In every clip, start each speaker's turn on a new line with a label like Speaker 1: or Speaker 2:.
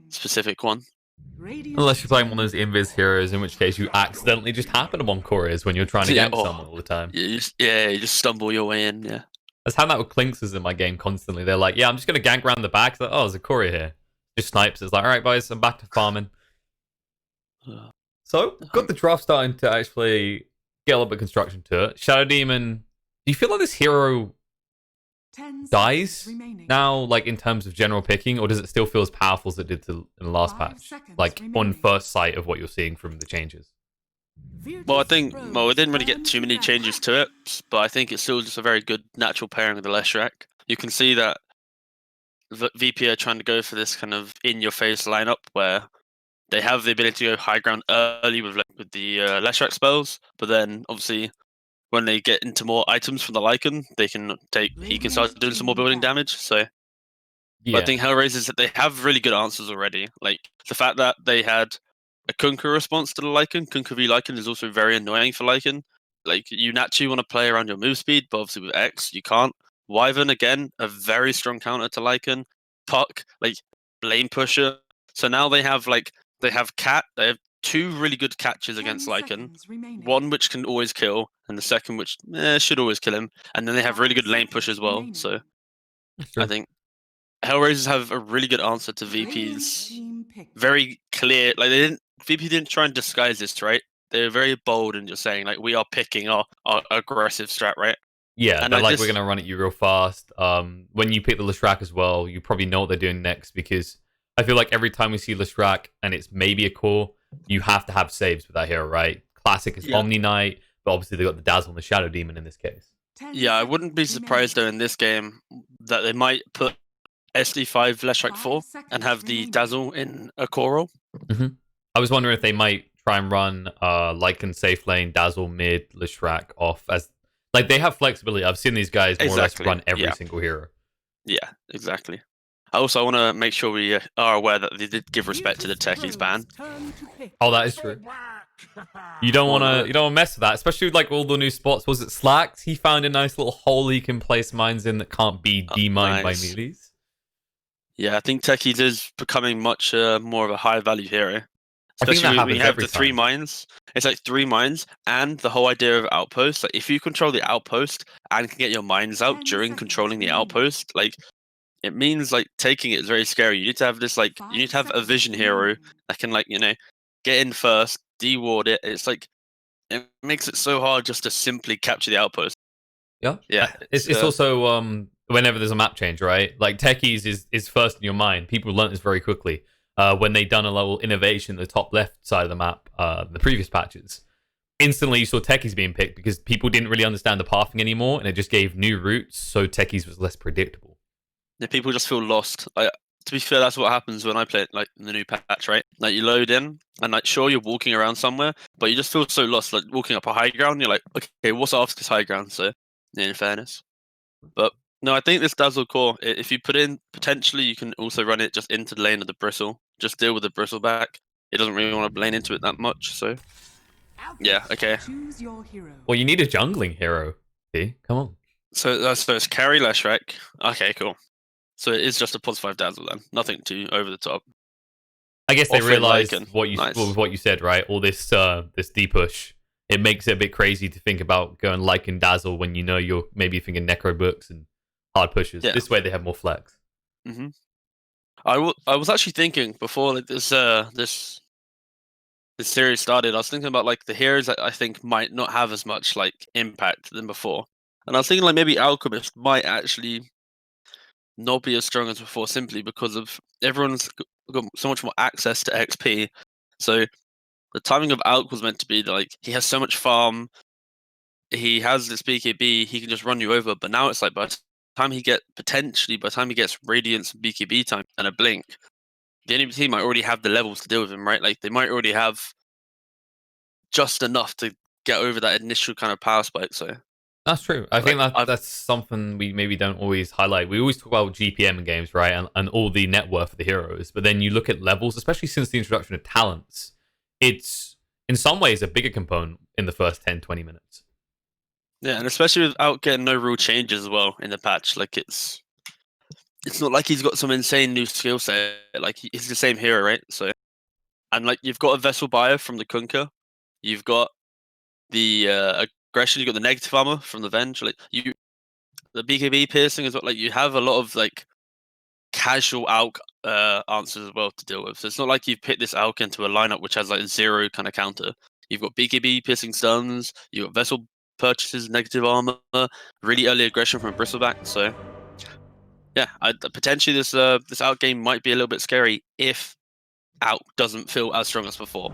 Speaker 1: specific one.
Speaker 2: Unless you're playing one of those invis heroes, in which case you accidentally just happen upon couriers when you're trying to gank someone all the time.
Speaker 1: You just stumble your way in, yeah.
Speaker 2: That's how that with Clinksers in my game constantly. They're like, yeah, I'm just going to gank around the back. Like, oh, there's a courier here. Just snipes. It's like, all right, boys, I'm back to farming. So, got the draft starting to actually get a little bit of construction to it. Shadow Demon, do you feel like this hero dies now, like in terms of general picking, or does it still feel as powerful as it did in the last patch? Like on first sight of what you're seeing from the changes.
Speaker 1: Well, I think we didn't really get too many changes to it, but I think it's still just a very good natural pairing with the Leshrac. You can see that VP are trying to go for this kind of in-your-face lineup where they have the ability to go high ground early with the Leshrac spells, but then obviously when they get into more items from the Lycan, he can start doing some more building damage. So, but I think HellRaisers that they have really good answers already. Like the fact that they had a Kunkka response to the Lycan. Kunkka v Lycan is also very annoying for Lycan. Like you naturally want to play around your move speed, but obviously with X you can't. Wyvern again, a very strong counter to Lycan. Puck, like Blame Pusher. So now they have Cat. They have two really good catches against Lycan. One which can always kill, and the second which should always kill him. And then they have really good lane push as well. So I think HellRaisers have a really good answer to VP's very clear. Like VP didn't try and disguise this, right? They were very bold in just saying like we are picking our aggressive strat, right?
Speaker 2: Yeah, and we're gonna run at you real fast. When you pick the Leshrac as well, you probably know what they're doing next, because I feel like every time we see Leshrac and it's maybe a core, you have to have saves with that hero, right? Classic is Omni Knight, but obviously they got the Dazzle and the Shadow Demon in this case.
Speaker 1: Yeah, I wouldn't be surprised though in this game that they might put SD5 Leshrac 4 and have the Dazzle in a core role.
Speaker 2: I was wondering if they might try and run Lycan safe lane, Dazzle mid, Leshrac off, as like they have flexibility. I've seen these guys more or less run every single hero.
Speaker 1: Yeah, exactly. I also want to make sure we are aware that they did give respect to the Techies ban.
Speaker 2: Oh, that is true. You don't want to mess with that, especially with like all the new spots. Was it Slacks? He found a nice little hole he can place mines in that can't be demined by melees.
Speaker 1: Yeah, I think Techies is becoming much more of a high value hero.
Speaker 2: Especially
Speaker 1: when we have the 3 mines. It's like 3 mines and the whole idea of outpost. Like if you control the outpost and can get your mines out during controlling the outpost, like it means like taking it is very scary. You need to have this you need to have a vision hero that can get in first, deward it. It's like it makes it so hard just to simply capture the outpost.
Speaker 2: Yeah.
Speaker 1: Yeah.
Speaker 2: It's also whenever there's a map change, right? Like Techies is first in your mind. People learn this very quickly. When they done a level innovation at the top left side of the map, the previous patches, instantly you saw Techies being picked because people didn't really understand the pathing anymore, and it just gave new routes, so Techies was less predictable.
Speaker 1: Yeah, people just feel lost. Like, to be fair, that's what happens when I play it, like in the new patch, right? Like you load in, and like sure you're walking around somewhere, but you just feel so lost. Like walking up a high ground, you're like, okay, what's after this high ground? So, in fairness, but no, I think this Dazzle core, if you put in, potentially you can also run it just into the lane of the Bristle. Just deal with the Bristle back. It doesn't really want to lane into it that much, so yeah, okay.
Speaker 2: Well, you need a jungling hero. See, come on.
Speaker 1: So it's carry Leshrac. Okay, cool. So it is just a +5 Dazzle then. Nothing too over the top.
Speaker 2: I guess they realized what you said, right? All this this D push. It makes it a bit crazy to think about going Lycan Dazzle when you know you're maybe thinking Necro books and hard pushes. Yeah. This way they have more flex.
Speaker 1: I was actually thinking before like this series started, I was thinking about like the heroes that I think might not have as much like impact than before. And I was thinking like maybe Alchemist might actually not be as strong as before simply because of everyone's got so much more access to XP. So the timing of Alch was meant to be like he has so much farm, he has this BKB, he can just run you over, but now it's like by the time he gets Radiance and BKB time and a blink, the enemy team might already have the levels to deal with him, right? Like they might already have just enough to get over that initial kind of power spike. So
Speaker 2: that's true. I think that's something we maybe don't always highlight. We always talk about GPM in games, right? And all the net worth of the heroes. But then you look at levels, especially since the introduction of talents, it's in some ways a bigger component in the first 10, 20 minutes.
Speaker 1: Yeah, and especially without getting no rule changes as well in the patch. Like it's it's not like he's got some insane new skill set. Like he's the same hero, right? So, and like you've got a vessel buyer from the Kunkka, you've got the aggression, you've got the negative armor from the Venge. Like the BKB piercing is what like you have a lot of like casual Alk answers as well to deal with. So it's not like you've picked this Alk into a lineup which has like 0 kind of counter. You've got BKB piercing stuns, you've got vessel purchases, negative armor, really early aggression from a bristleback. So yeah, potentially this Alk game might be a little bit scary if Alk doesn't feel as strong as before.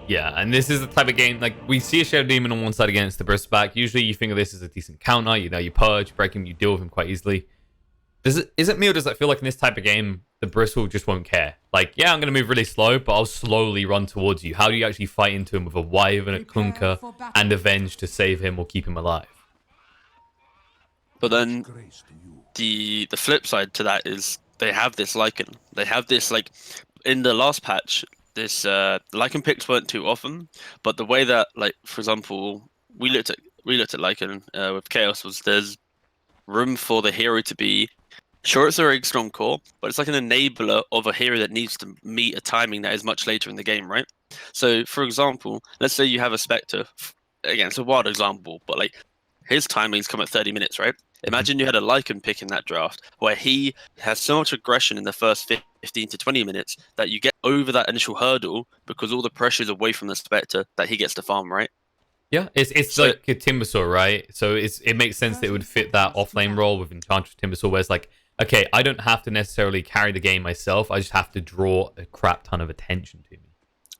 Speaker 2: Yeah, and this is the type of game, like, we see a Shadow Demon on one side against the Bristleback. Usually you think of this as a decent counter, you know, you purge, break him, you deal with him quite easily. Is it me, or does that feel like in this type of game, the Bristle just won't care? Like, yeah, I'm going to move really slow, but I'll slowly run towards you. How do you actually fight into him with a Wyvern, a Kunkka, and a Venge to save him or keep him alive?
Speaker 1: But then the flip side to that is they have this Lycan. They have this, like, in the last patch, this Lycan picks weren't too often, but the way that, like, for example, we looked at Lycan with Chaos was there's room for the hero to be, sure, it's a very strong core, but it's like an enabler of a hero that needs to meet a timing that is much later in the game, right? So, for example, let's say you have a Spectre. Again, it's a wild example, but like his timings come at 30 minutes, right? Imagine you had a Lycan pick in that draft where he has so much aggression in the first 15 to 20 minutes that you get over that initial hurdle because all the pressure is away from the Spectre that he gets to farm, right?
Speaker 2: Yeah, it's
Speaker 1: So,
Speaker 2: like a Timbersaw, right? So it makes sense that it would fit that offlane role with Enchantress Timbersaw, where it's like, okay, I don't have to necessarily carry the game myself. I just have to draw a crap ton of attention to me.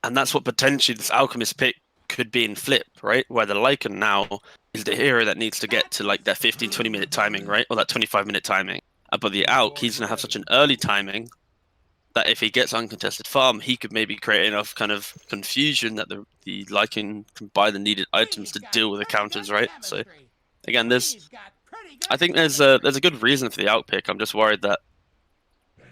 Speaker 1: and that's what potentially this Alchemist pick could be in Flip, right? Where the Lycan now is the hero that needs to get to like that 15, 20-minute timing, right? Or that 25-minute timing. But the Alk, he's going to have such an early timing that if he gets uncontested farm, he could maybe create enough kind of confusion that the Lycan can buy the needed items to deal with the counters, right? So again, I think there's a good reason for the Alk pick. I'm just worried that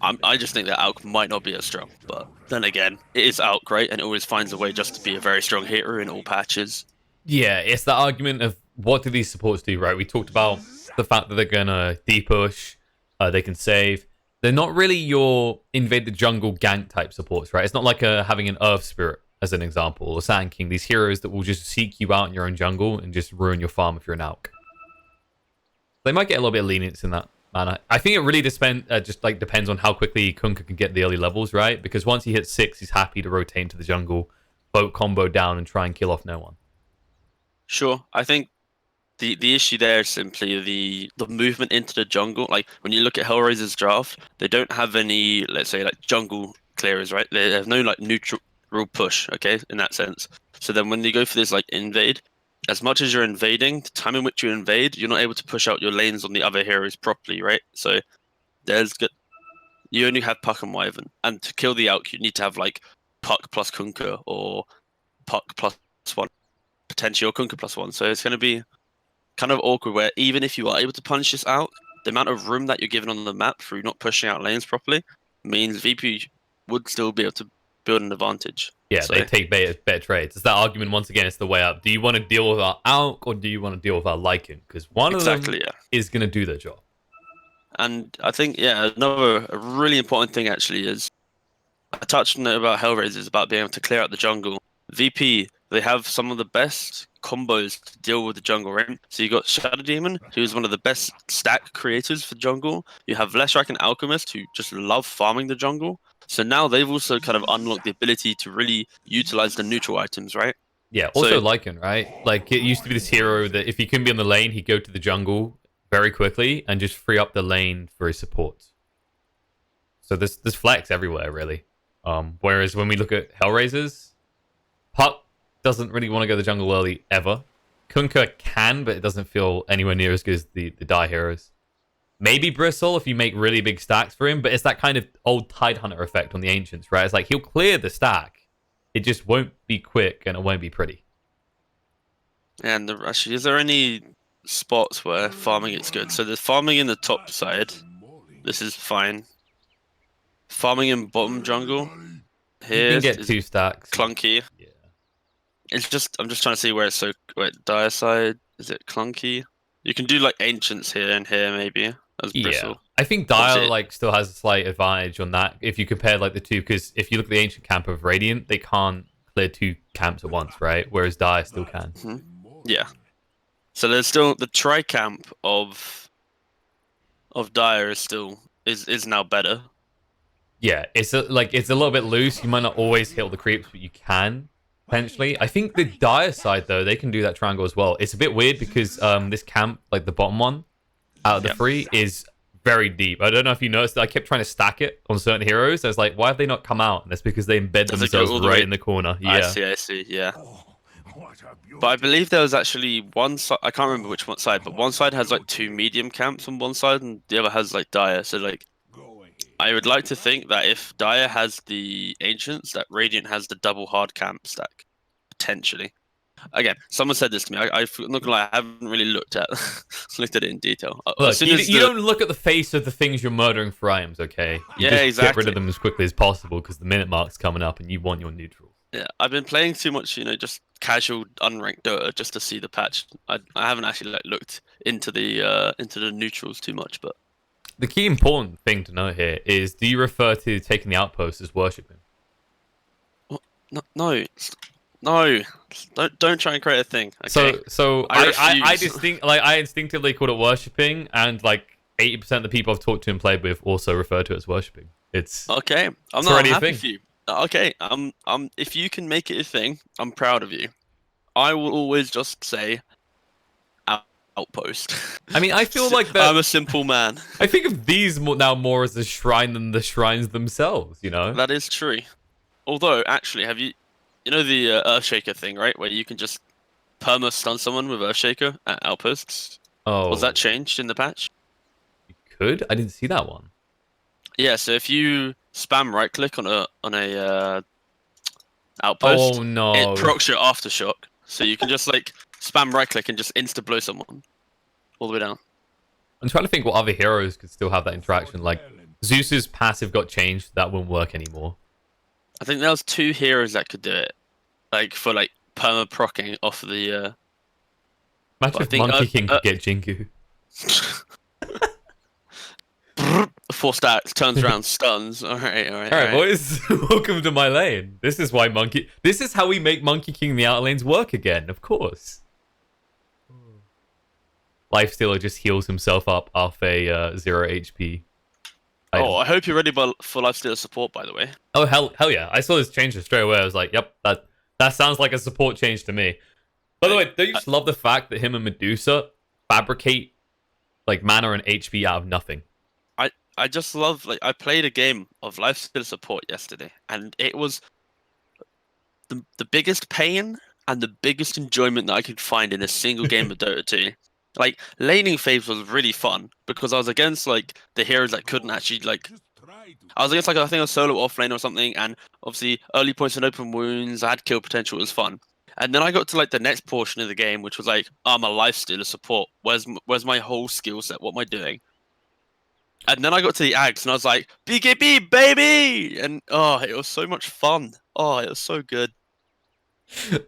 Speaker 1: I just think that Alk might not be as strong, but then again, it is Alk, right? And it always finds a way just to be a very strong hitter in all patches.
Speaker 2: Yeah, it's the argument of what do these supports do, right? We talked about the fact that they're gonna de-push, they can save. They're not really your invade the jungle gank type supports, right? It's not like having an Earth Spirit as an example, or Sand King, these heroes that will just seek you out in your own jungle and just ruin your farm if you're an Alk. They might get a little bit of lenience in that manner. I think it really depends on how quickly Kunkka can get the early levels, right? Because once he hits 6, he's happy to rotate into the jungle, boat combo down, and try and kill off no one.
Speaker 1: Sure, I think the issue there is simply the movement into the jungle. Like when you look at HellRaisers draft, they don't have any, let's say, like jungle clearers, right? They have no like neutral push, okay, in that sense. So then when you go for this like invade, as much as you're invading, the time in which you invade, you're not able to push out your lanes on the other heroes properly, right? So there's good. You only have Puck and Wyvern, and to kill the Alk, you need to have like Puck plus Kunkka or Puck plus 1, potentially, or Kunkka plus 1. So it's going to be kind of awkward where even if you are able to punch this out, the amount of room that you're given on the map through not pushing out lanes properly means VP would still be able to build an advantage.
Speaker 2: Yeah,
Speaker 1: so,
Speaker 2: they take better trades. It's that argument, once again, it's the way up. Do you want to deal with our Alk or do you want to deal with our Lycan? Because one of them is going to do their job.
Speaker 1: And I think, yeah, a really important thing actually is, I touched on it about HellRaisers, about being able to clear out the jungle. VP, they have some of the best combos to deal with the jungle, right? So you got Shadow Demon, who's one of the best stack creators for jungle. You have Leshrac and Alchemist, who just love farming the jungle. So now they've also kind of unlocked the ability to really utilize the neutral items, right?
Speaker 2: Yeah, also Lycan, right? Like, it used to be this hero that if he couldn't be on the lane, he'd go to the jungle very quickly and just free up the lane for his support. So there's flex everywhere, really. Whereas when we look at HellRaisers, Puck doesn't really want to go to the jungle early ever. Kunkka can, but it doesn't feel anywhere near as good as the Die heroes. Maybe Bristle if you make really big stacks for him, but it's that kind of old Tidehunter effect on the Ancients, right? It's like he'll clear the stack. It just won't be quick and it won't be pretty.
Speaker 1: And actually, is there any spots where farming is good? So there's farming in the top side. This is fine. Farming in bottom jungle. Here
Speaker 2: you can get 2 stacks.
Speaker 1: Clunky.
Speaker 2: Yeah.
Speaker 1: It's just, I'm just trying to see where it's so. Wait, dire side, is it clunky? You can do like ancients here and here maybe as Bristle.
Speaker 2: I think Dire
Speaker 1: Obviously,
Speaker 2: like still has a slight advantage on that if you compare like the two, because if you look at the ancient camp of Radiant, they can't clear 2 camps at once, right? Whereas Dire still can.
Speaker 1: yeah. So there's still the tri camp of Dire is still is now better.
Speaker 2: Yeah, it's a little bit loose. You might not always hit all the creeps, but you can potentially. I think the Dire side though, they can do that triangle as well. It's a bit weird because this camp, like the bottom one out of the
Speaker 1: Yep.
Speaker 2: 3, is very deep. I don't know if you noticed that I kept trying to stack it on certain heroes. I was like, why have they not come out? And that's because they embed
Speaker 1: Does it go
Speaker 2: themselves
Speaker 1: all the
Speaker 2: right
Speaker 1: way?
Speaker 2: in the corner.
Speaker 1: I
Speaker 2: Yeah.
Speaker 1: see, yeah. But I believe there was actually one side, I can't remember which one side, but one side has like 2 medium camps on one side and the other has like Dire. So like I would like to think that if Dire has the Ancients, that Radiant has the double hard camp stack, potentially. Again, someone said this to me. I'm not gonna lie, I haven't really looked at looked at it in detail. As
Speaker 2: Look,
Speaker 1: soon as
Speaker 2: you don't look at the face of the things you're murdering for items, okay? You
Speaker 1: yeah,
Speaker 2: just get rid
Speaker 1: exactly.
Speaker 2: of them as quickly as possible because the minute mark's coming up and you want your neutrals.
Speaker 1: Yeah, I've been playing too much, just casual unranked Dota just to see the patch. I haven't actually like looked into the neutrals too much, but
Speaker 2: The key important thing to note here is: do you refer to taking the outpost as worshipping?
Speaker 1: no, no, don't try and create a thing. Okay,
Speaker 2: So
Speaker 1: I
Speaker 2: I
Speaker 1: refuse.
Speaker 2: I instinctively called it worshipping, and like 80% of the people I've talked to and played with also refer to it as worshipping. It's
Speaker 1: Okay,
Speaker 2: it's
Speaker 1: I'm
Speaker 2: already a
Speaker 1: happy
Speaker 2: thing.
Speaker 1: for you. Okay, if you can make it a thing, I'm proud of you. I will always just say outpost.
Speaker 2: I mean, I feel like that.
Speaker 1: I'm a simple man.
Speaker 2: I think of these now more as a shrine than the shrines themselves. You know?
Speaker 1: That is true. Although, actually, you know the Earthshaker thing, right? Where you can just perma stun someone with Earthshaker at outposts. Was that
Speaker 2: Oh,
Speaker 1: changed in the patch?
Speaker 2: you could. I didn't see that one.
Speaker 1: Yeah. So if you spam right click on a outpost,
Speaker 2: Oh
Speaker 1: it
Speaker 2: no.
Speaker 1: procs your aftershock. So you can just like spam right click and just insta blow someone all the way down.
Speaker 2: I'm trying to think what other heroes could still have that interaction. Like Zeus's passive got changed. That won't work anymore.
Speaker 1: I think there was 2 heroes that could do it, like for like perma procking off the. But
Speaker 2: Imagine
Speaker 1: I
Speaker 2: if
Speaker 1: think
Speaker 2: Monkey King could get Jinku.
Speaker 1: 4 stacks turns around stuns. All right,
Speaker 2: All right, boys. Welcome to my lane. This is why Monkey. This is how we make Monkey King the outer lanes work again. Of course. Lifestealer just heals himself up off a 0 HP. Item.
Speaker 1: Oh, I hope you're ready for Lifestealer support, by the way.
Speaker 2: Oh hell yeah! I saw this change straight away. I was like, yep, that sounds like a support change to me. By the way, don't you just love the fact that him and Medusa fabricate like mana and HP out of nothing?
Speaker 1: I just love, like, I played a game of Lifestealer support yesterday, and it was the biggest pain and the biggest enjoyment that I could find in a single game of Dota 2. Like, laning phase was really fun because I was against like the heroes that couldn't actually like. I was against like I think a solo offlane or something, and obviously early points and open wounds. I had kill potential. It was fun. And then I got to like the next portion of the game, which was like, I'm a lifestealer support. Where's my whole skill set? What am I doing? And then I got to the Ags, and I was like, BKB baby, and oh, it was so much fun. Oh, it was so good.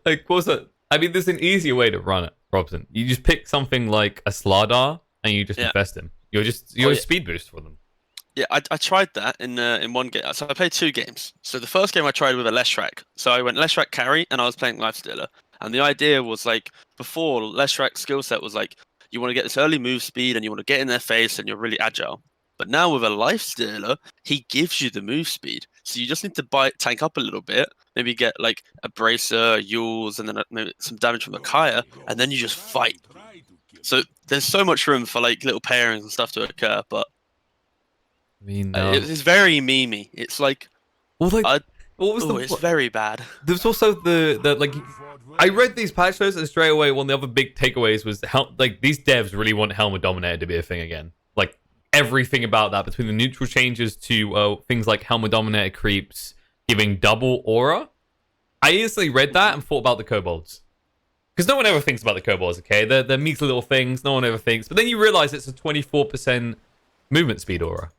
Speaker 2: Like, what's that? I mean, there's an easier way to run it, Robson. You just pick something like a Slardar and you just
Speaker 1: Yeah.
Speaker 2: infest him. You're a speed boost for them.
Speaker 1: Yeah, I tried that in one game. So I played 2 games. So the first game I tried with a Leshrac. So I went Leshrac carry, and I was playing Lifestealer. And the idea was like before Leshrac's skill set was like you want to get this early move speed and you want to get in their face and you're really agile. But now with a Lifestealer, he gives you the move speed. So you just need to tank up a little bit, maybe get like a Bracer, Yules, and then maybe some damage from the Kaya, and then you just fight. So there's so much room for like little pairings and stuff to occur, but
Speaker 2: I mean,
Speaker 1: it's very memey. It's like,
Speaker 2: well, like,
Speaker 1: I,
Speaker 2: what was
Speaker 1: it's very bad.
Speaker 2: There's also the like. I read these patch notes and straight away one of the other big takeaways was how like these devs really want Helmet Dominator to be a thing again. Like everything about that, between the neutral changes to things like Helmet Dominator creeps giving double aura. I instantly read that and thought about the kobolds. Because no one ever thinks about the kobolds, okay? They're measly little things, no one ever thinks. But then you realize it's a 24% movement speed aura.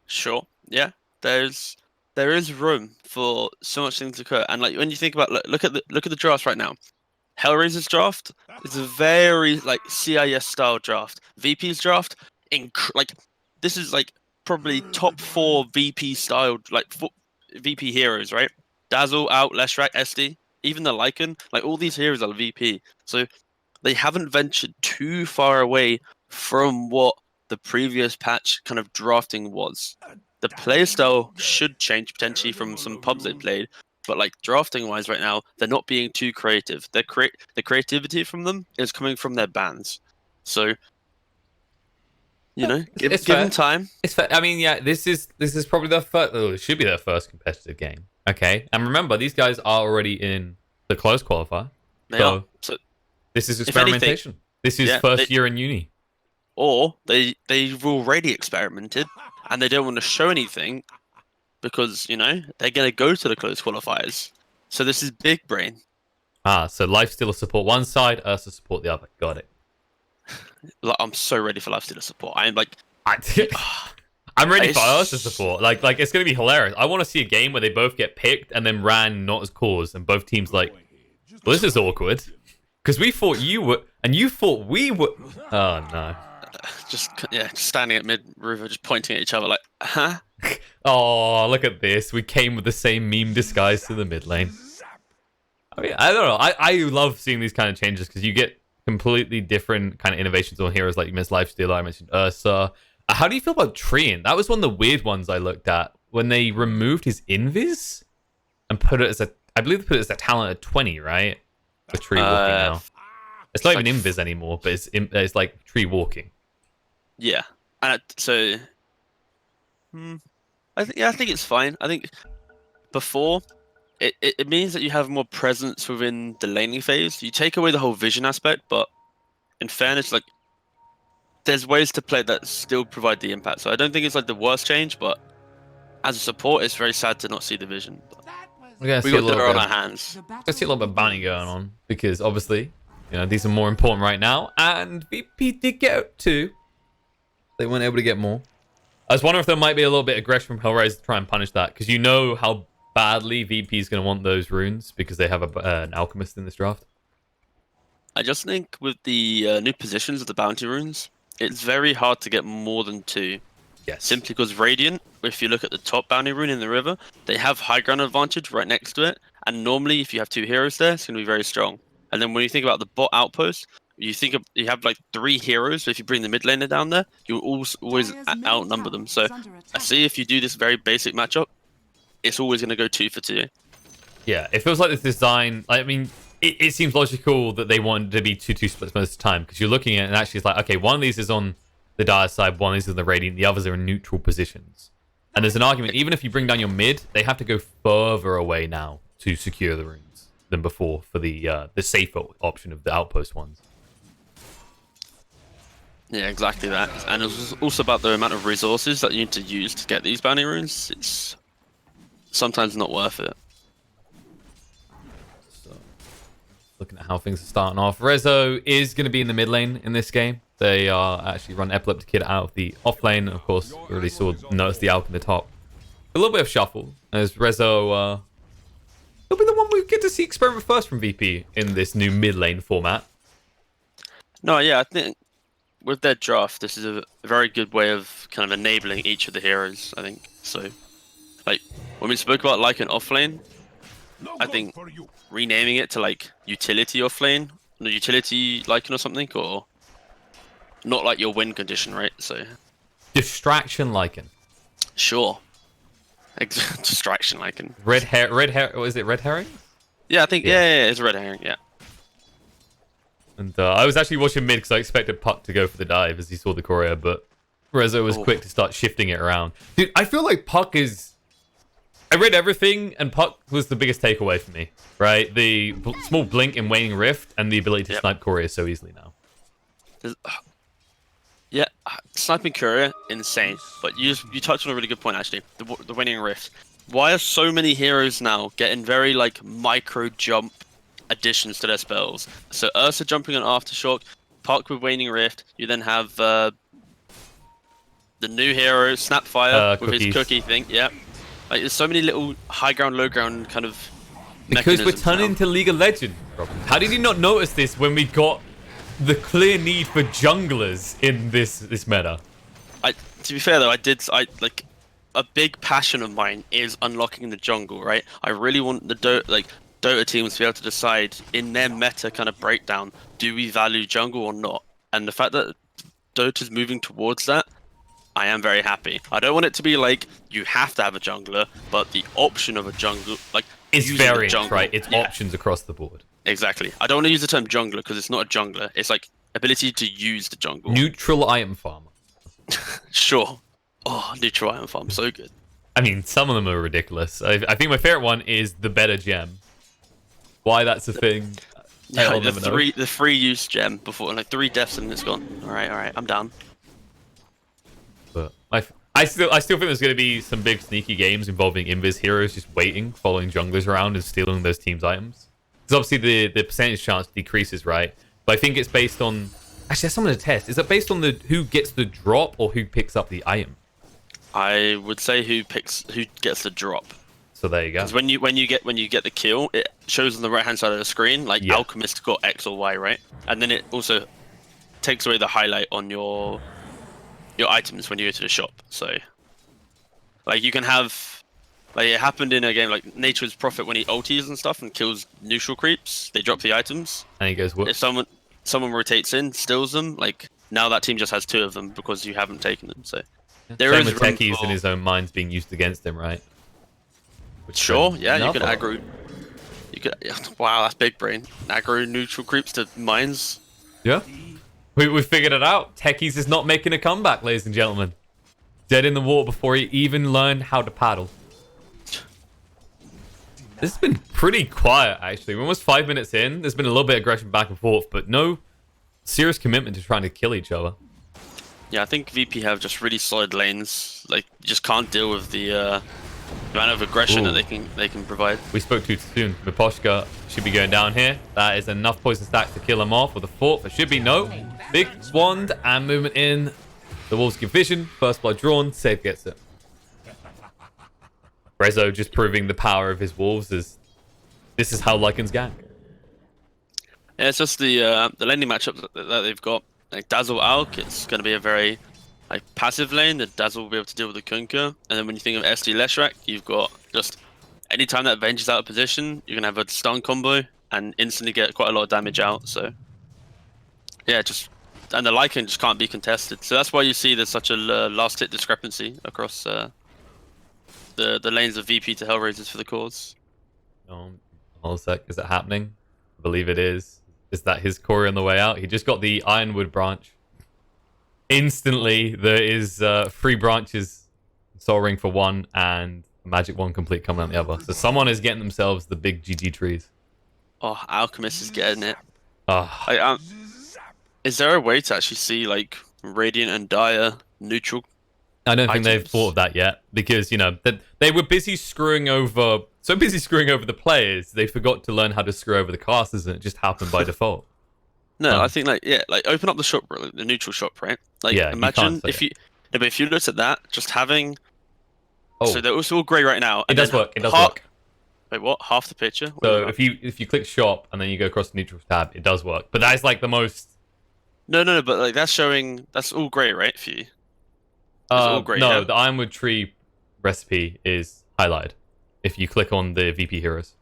Speaker 1: Sure, yeah. There is room for so much things to occur, and like when you think about look at the drafts right now. HellRaisers draft is a very like CIS style draft. VP's draft, like this is like probably top 4 VP styled like VP heroes, right? Dazzle, Out, Leshrac, SD, even the Lycan, like all these heroes are VP. So they haven't ventured too far away from what the previous patch kind of drafting was. The playstyle should change potentially from some pubs they played, but like drafting wise right now, they're not being too creative. The creativity from them is coming from their bans. So give them time.
Speaker 2: It's fair. I mean, yeah, this is probably their first. Oh, it should be their first competitive game. Okay, and remember, these guys are already in the close qualifier.
Speaker 1: They are. So
Speaker 2: this is experimentation. This is first year in uni.
Speaker 1: Or they've already experimented and they don't want to show anything because they're gonna go to the close qualifiers. So this is big brain.
Speaker 2: So Lifestealer support one side, Ursa support the other. Got it.
Speaker 1: I'm so ready for Lifestealer support. I'm
Speaker 2: ready for Ursa support. Like it's gonna be hilarious. I want to see a game where they both get picked and then ran not as cause, and both teams like, well, this is awkward because we thought you were and you thought we were. Oh no.
Speaker 1: Just standing at mid river, just pointing at each other like, huh?
Speaker 2: Oh, look at this. We came with the same meme disguise to the mid lane. I mean, I don't know. I love seeing these kind of changes because you get completely different kind of innovations on heroes like you mentioned Lifestealer, I mentioned Ursa. How do you feel about Trian? That was one of the weird ones I looked at when they removed his invis and put it as I believe they put it as a talent at 20, right? For tree walking now. It's not even invis anymore, but it's like tree walking.
Speaker 1: Yeah, and so I think it's fine. I think before it means that you have more presence within the laning phase. You take away the whole vision aspect, but in fairness, like there's ways to play that still provide the impact. So I don't think it's like the worst change, but as a support, it's very sad to not see the vision. But we got dirt on our hands.
Speaker 2: Let's see a little bit of banning going on because obviously, these are more important right now, and VP did get out too. They weren't able to get more. I was wondering if there might be a little bit of aggression from HellRaisers to try and punish that, because you know how badly VP is going to want those runes because they have an Alchemist in this draft.
Speaker 1: I just think with the new positions of the bounty runes, it's very hard to get more than 2.
Speaker 2: Yes.
Speaker 1: Simply because Radiant, if you look at the top bounty rune in the river, they have high ground advantage right next to it, and normally if you have 2 heroes there, it's going to be very strong. And then when you think about the bot outpost, you have like 3 heroes, so if you bring the mid laner down there, you'll always outnumber them. So I see if you do this very basic matchup, it's always going to go 2 for 2.
Speaker 2: Yeah, it feels like this design, I mean, it seems logical that they wanted to be 2-2 splits most of the time, because you're looking at it and actually it's like, okay, one of these is on the Dire side, one of these is on the Radiant, the others are in neutral positions. And there's an argument, even if you bring down your mid, they have to go further away now to secure the runes than before for the safer option of the outpost ones.
Speaker 1: Yeah, exactly that. And it's also about the amount of resources that you need to use to get these bounty runes. It's sometimes not worth it.
Speaker 2: So, looking at how things are starting off, Rezo is going to be in the mid lane in this game. They are actually run Epileptic Kid out of the off lane. Of course, we already noticed the Alch in the top. A little bit of shuffle as Rezo. He'll be the one we get to see experiment first from VP in this new mid lane format.
Speaker 1: No, yeah, I think with their draft, this is a very good way of kind of enabling each of the heroes, I think. So, like, when we spoke about Lycan offlane, I think renaming it to, like, utility offlane, no, utility Lycan or something, or not like your win condition, right? So
Speaker 2: distraction Lycan.
Speaker 1: Sure. Distraction Lycan.
Speaker 2: Red hair, what is it, red herring?
Speaker 1: Yeah, I think, yeah, it's red herring, yeah.
Speaker 2: And I was actually watching mid because I expected Puck to go for the dive as he saw the courier, but Rezo was quick to start shifting it around. Dude, I feel like Puck is... I read everything, and Puck was the biggest takeaway for me, right? The small blink in Waning Rift and the ability to snipe courier so easily now.
Speaker 1: Yeah, sniping courier, insane. But you touched on a really good point, actually. The Waning Rift. Why are so many heroes now getting very, like, micro jump additions to their spells? So Ursa jumping on Aftershock, Puck with Waning Rift, you then have the new hero, Snapfire, with his cookie thing, yeah. Like, there's so many little high ground, low ground kind of
Speaker 2: because we're turning into League of Legends. How did you not notice this when we got the clear need for junglers in this meta?
Speaker 1: To be fair though, I like a big passion of mine is unlocking the jungle, right? I really want the Dota teams to be able to decide in their meta kind of breakdown, do we value jungle or not? And the fact that Dota's moving towards that, I am very happy. I don't want it to be like you have to have a jungler, but the option of a jungle, like
Speaker 2: It's
Speaker 1: using the
Speaker 2: variance,
Speaker 1: jungle,
Speaker 2: right? It's options across the board.
Speaker 1: Exactly. I don't want to use the term jungler because it's not a jungler. It's like ability to use the jungle.
Speaker 2: Neutral item farmer.
Speaker 1: Sure. Oh, neutral item farm, so good.
Speaker 2: I mean, some of them are ridiculous. I think my favorite one is the better gem. Why that's a thing?
Speaker 1: Yeah, the free use gem before, like 3 deaths and it's gone. All right, I'm down.
Speaker 2: But I still think there's going to be some big sneaky games involving invis heroes just waiting, following junglers around and stealing those teams' items. Because obviously the percentage chance decreases, right? But I think it's based on. Actually, that's something to test. Is it based on who gets the drop or who picks up the item?
Speaker 1: I would say who gets the drop.
Speaker 2: So there you go.
Speaker 1: Because when you get the kill, it shows on the right hand side of the screen like Alchemist got X or Y, right? And then it also takes away the highlight on your items when you go to the shop. So like you can have like it happened in a game like Nature's Prophet when he ultis and stuff and kills neutral creeps, they drop the items.
Speaker 2: And he goes, whoops.
Speaker 1: If someone rotates in, steals them, like now that team just has 2 of them because you haven't taken them. So there
Speaker 2: Same
Speaker 1: is
Speaker 2: with Techies in his own mind's being used against him, right?
Speaker 1: Sure, yeah, you can aggro. You could. Wow, that's big brain. Aggro neutral creeps to mines.
Speaker 2: Yeah, we figured it out. Techies is not making a comeback, ladies and gentlemen. Dead in the water before he even learned how to paddle. This has been pretty quiet, actually. We're almost 5 minutes in. There's been a little bit of aggression back and forth, but no serious commitment to trying to kill each other.
Speaker 1: Yeah, I think VP have just really solid lanes. Like, you just can't deal with the amount of aggression that they can provide.
Speaker 2: We spoke too soon. Miposhka should be going down here. That is enough poison stacks to kill him off. With a 4th, there should be no. Big wand and movement in. The wolves give vision. First blood drawn. Save gets it. Rezo just proving the power of his wolves is this is how Lycans gank.
Speaker 1: Yeah, it's just the laning matchup that they've got. Like Dazzle Alk, it's going to be a very like passive lane. The Dazzle will be able to deal with the Kunkka. And then when you think of SD Leshrac, you've got just anytime that Venge is out of position, you're going to have a stun combo and instantly get quite a lot of damage out. So yeah, and the Lycan just can't be contested. So that's why you see there's such a last hit discrepancy across the lanes of VP to HellRaisers for the cause.
Speaker 2: Hold a sec, is it happening? I believe it is. Is that his courier on the way out? He just got the Ironwood branch. Instantly, there is 3 branches, Soul Ring for 1, and Magic Wand complete coming out the other. So someone is getting themselves the big GG trees.
Speaker 1: Oh, Alchemist is getting it.
Speaker 2: Oh.
Speaker 1: Is there a way to actually see like Radiant and Dire neutral?
Speaker 2: I don't think they've thought of that yet because, you know, they were busy screwing over the players, they forgot to learn how to screw over the casters and it just happened by default.
Speaker 1: No, I think like open up the shop, the neutral shop, right? Like imagine if you looked at that, just having so they're also all grey right now.
Speaker 2: It does work. It does work.
Speaker 1: Wait, what? Half the picture?
Speaker 2: So if you click shop and then you go across the neutral tab, it does work. But that is like the most.
Speaker 1: No, but like that's all grey, right, for you?
Speaker 2: No, the Ironwood tree recipe is highlighted if you click on the VP heroes.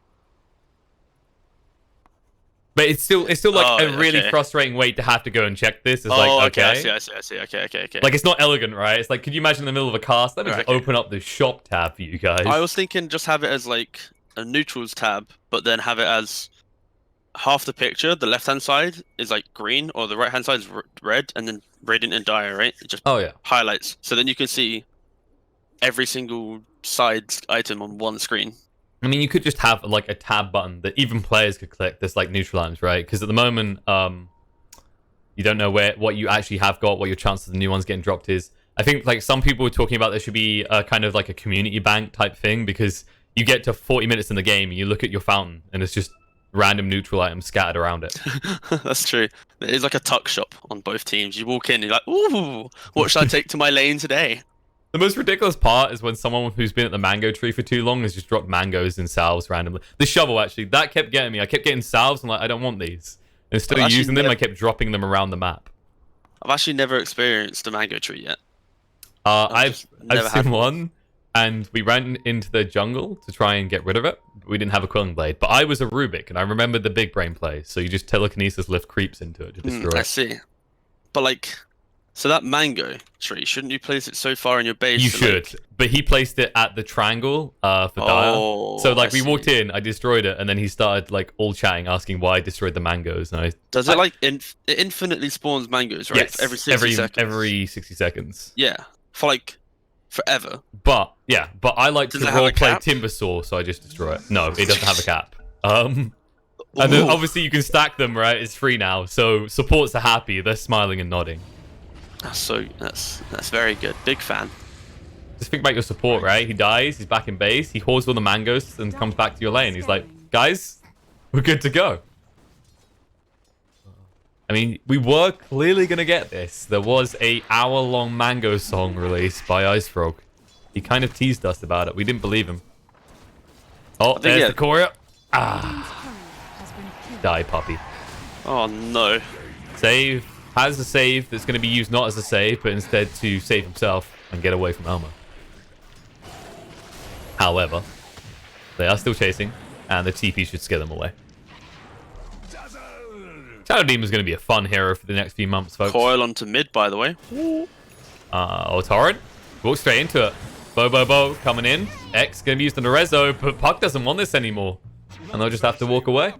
Speaker 2: But it's still like a really frustrating way to have to go and check this. It's like, okay.
Speaker 1: I see. Okay.
Speaker 2: Like, it's not elegant, right? It's like, could you imagine in the middle of a cast? Let me just open up the shop tab for you guys.
Speaker 1: I was thinking just have it as like a neutrals tab, but then have it as half the picture. The left-hand side is like green, or the right-hand side is red, and then Radiant and Dire, right? It just highlights. So then you can see every single side item on one screen.
Speaker 2: I mean, you could just have like a tab button that even players could click. That's like neutral items, right? Because at the moment, you don't know what you actually have got, what your chances of the new ones getting dropped is. I think like some people were talking about there should be a kind of like a community bank type thing because you get to 40 minutes in the game and you look at your fountain and it's just random neutral items scattered around it.
Speaker 1: That's true. It's like a tuck shop on both teams. You walk in, you're like, ooh, what should I take to my lane today?
Speaker 2: The most ridiculous part is when someone who's been at the mango tree for too long has just dropped mangoes and salves randomly. The shovel, actually, that kept getting me. I kept getting salves and like, I don't want these. And instead of using them, I kept dropping them around the map.
Speaker 1: I've actually never experienced the mango tree yet.
Speaker 2: I've
Speaker 1: never
Speaker 2: seen
Speaker 1: had
Speaker 2: one, and we ran into the jungle to try and get rid of it. We didn't have a Quelling Blade, but I was a Rubik, and I remembered the big brain play. So you just telekinesis lift creeps into it to destroy
Speaker 1: I
Speaker 2: it.
Speaker 1: see. But like, so that mango tree, shouldn't you place it so far in your base?
Speaker 2: You
Speaker 1: that,
Speaker 2: should,
Speaker 1: like...
Speaker 2: but he placed it at the triangle for Dire. So like we walked in, I destroyed it, and then he started like all chatting, asking why I destroyed the mangoes. And
Speaker 1: Does it like it infinitely spawns mangoes, right?
Speaker 2: Yes,
Speaker 1: Every 60 seconds.
Speaker 2: Every 60 seconds.
Speaker 1: Yeah, for like forever.
Speaker 2: But I like
Speaker 1: Does
Speaker 2: to
Speaker 1: it have a
Speaker 2: roleplay
Speaker 1: cap?
Speaker 2: Timbersaw, so I just destroy it. No, it doesn't have a cap. And then obviously you can stack them, right? It's free now, so supports are happy. They're smiling and nodding.
Speaker 1: That's very good. Big fan.
Speaker 2: Just think about your support, right? He dies, he's back in base, he hoards all the mangoes and comes back to your lane. He's like, guys, we're good to go. I mean, we were clearly going to get this. There was a hour-long mango song released by Ice Frog. He kind of teased us about it. We didn't believe him. Oh, there's the courier. Die, puppy.
Speaker 1: Oh, no.
Speaker 2: Save. Has a save that's going to be used not as a save, but instead to save himself and get away from Elmo. However, they are still chasing, and the TP should scare them away. Shadow Demon's going to be a fun hero for the next few months, folks.
Speaker 1: Coil onto mid, by the way.
Speaker 2: Torrent. Walk straight into it. Bo coming in. X going to be used on the Rezo, but Puck doesn't want this anymore. And they'll just have to walk away.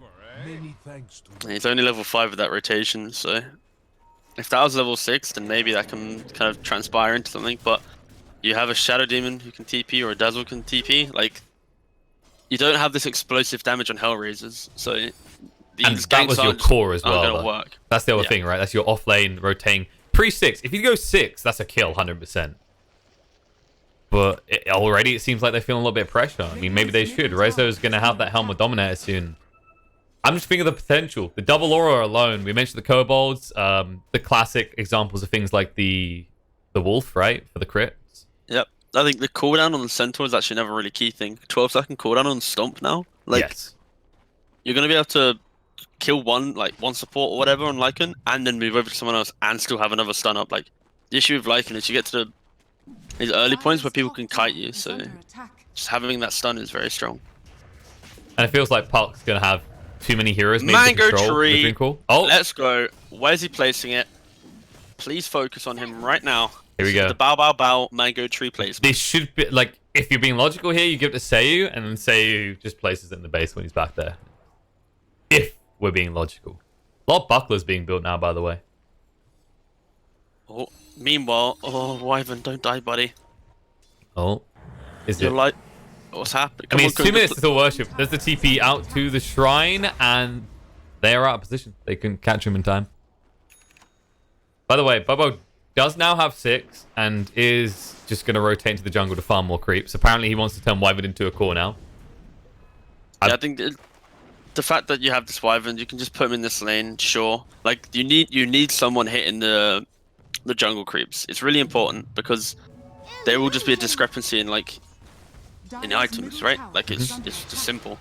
Speaker 1: He's only level 5 with that rotation, so... If that was level 6, then maybe that can kind of transpire into something, but... You have a Shadow Demon who can TP, or a Dazzle can TP. Like, you don't have this explosive damage on HellRaisers, so...
Speaker 2: And that was your core as well.
Speaker 1: Gonna work.
Speaker 2: That's the other thing, right? That's your off-lane rotating. Pre-6. If you go 6, that's a kill, 100%. But already it seems like they're feeling a little bit of pressure. I mean, maybe they should. Rezo's going to have that Helmet Dominator soon. I'm just thinking of the potential. The double aura alone. We mentioned the kobolds. The classic examples of things like the wolf, right? For the crits.
Speaker 1: Yep. I think the cooldown on the Centaur is actually another really key thing. 12-second cooldown on Stomp now. Like,
Speaker 2: yes.
Speaker 1: You're going to be able to kill one support or whatever on Lycan, and then move over to someone else and still have another stun up. Like, the issue with Lycan is you get to these early points where people can kite you, so just having that stun is very strong.
Speaker 2: And it feels like Puck's going to have too many heroes.
Speaker 1: Mango tree!
Speaker 2: Oh,
Speaker 1: let's go. Where's he placing it? Please focus on him right now.
Speaker 2: Here we go.
Speaker 1: The bow mango tree placement.
Speaker 2: This should be, like, if you're being logical here, you give it to Seiyu, and then Seiyu just places it in the base when he's back there. If we're being logical. A lot of bucklers being built now, by the way.
Speaker 1: Oh, meanwhile, Wyvern, don't die, buddy.
Speaker 2: Oh, is
Speaker 1: You're
Speaker 2: it?
Speaker 1: like, what's happening?
Speaker 2: I mean, it's 2 minutes until worship. There's the TP out to the shrine, and they are out of position. They can catch him in time. By the way, Bobo does now have 6, and is just going to rotate into the jungle to farm more creeps. Apparently, he wants to turn Wyvern into a core now.
Speaker 1: Yeah, I think the fact that you have this Wyvern, you can just put him in this lane, sure. Like, you need someone hitting the jungle creeps. It's really important, because there will just be a discrepancy in, like, in items, right? Like, it's just simple.